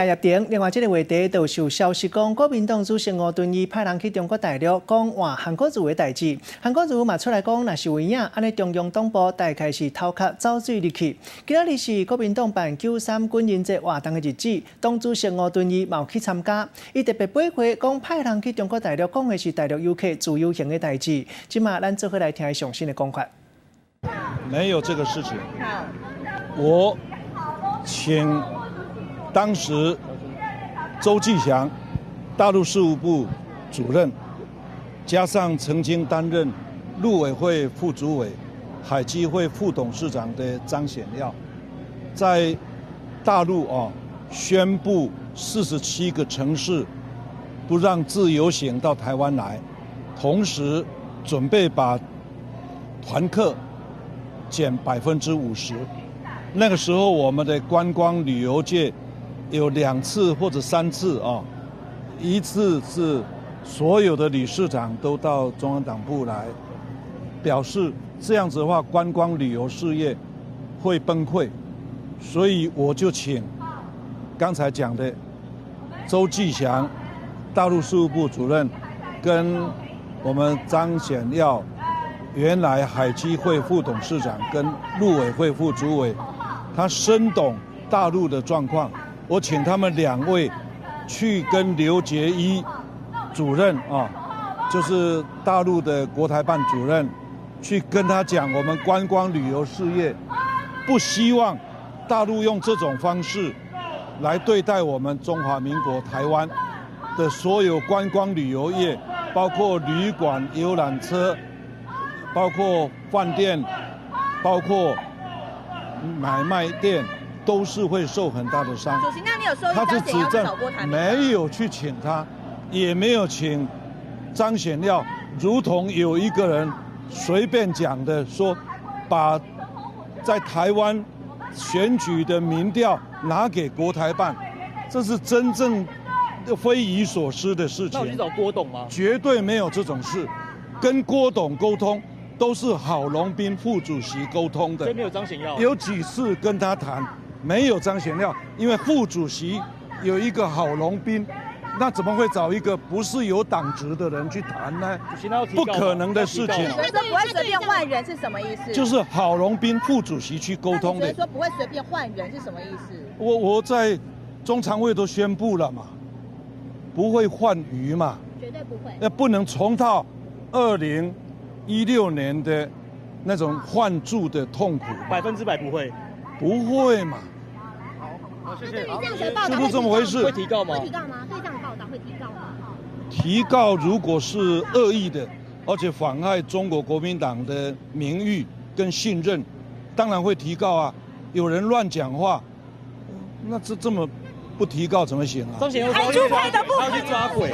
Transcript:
叶顶，另外这个话题就受消息讲，国民党主席吴敦义派人去中国大陆讲换韩国瑜的代志。韩国瑜嘛出来讲，若是有影，安尼中央党部大概是头壳走水入去。今仔日是国民党办93军人节活动的日子，党主席吴敦义嘛有去参加。伊特别背回讲，派人去中国大陆讲的是大陆游客自由行的代志。今嘛咱做伙来听详细的讲法。没有这个事情。我请当时周继祥大陆事务部主任，加上曾经担任陆委会副主委、海基会副董事长的张显耀，在大陆宣布47个城市不让自由行到台湾来，同时准备把团客减50%。那个时候，我们的观光旅游界有2次或者3次一次是所有的理事长都到中央党部来，表示这样子的话，观光旅游事业会崩溃，所以我就请刚才讲的周继祥大陆事务部主任跟我们张显耀原来海基会副董事长跟陆委会副主委，他深懂大陆的状况，我请他们2位去跟刘捷一主任就是大陆的国台办主任，去跟他讲，我们观光旅游事业不希望大陆用这种方式来对待我们中华民国台湾的所有观光旅游业，包括旅馆、游览车，包括饭店，包括买卖店，都是会受很大的伤。主席，那你有收他是指证没有去请他，也没有请张显耀，如同有一个人随便讲的说，把在台湾选举的民调拿给国台办，这是真正匪夷所思的事情。那我去找郭董吗？绝对没有这种事，跟郭董沟通都是郝龙斌副主席沟通的，所以没有张显耀。有几次跟他谈，没有张显耀，因为副主席有一个郝龙斌，那怎么会找一个不是有党职的人去谈呢？不可能的事情。所以说不会随便换人是什么意思？就是郝龙斌副主席去沟通的。所以说不会随便换人是什么意思？我在中常会都宣布了嘛，不会换鱼嘛，绝对不会。那不能重蹈2016年的那种换柱的痛苦，100%不会，不会嘛？好，谢谢。是不是这么回事？会提告吗？会提告吗？对这样的报道会提告吗？提告如果是恶意的，而且妨害中国国民党的名誉跟信任，当然会提告啊。有人乱讲话，那这么不提告怎么行啊？张显耀说要去抓鬼。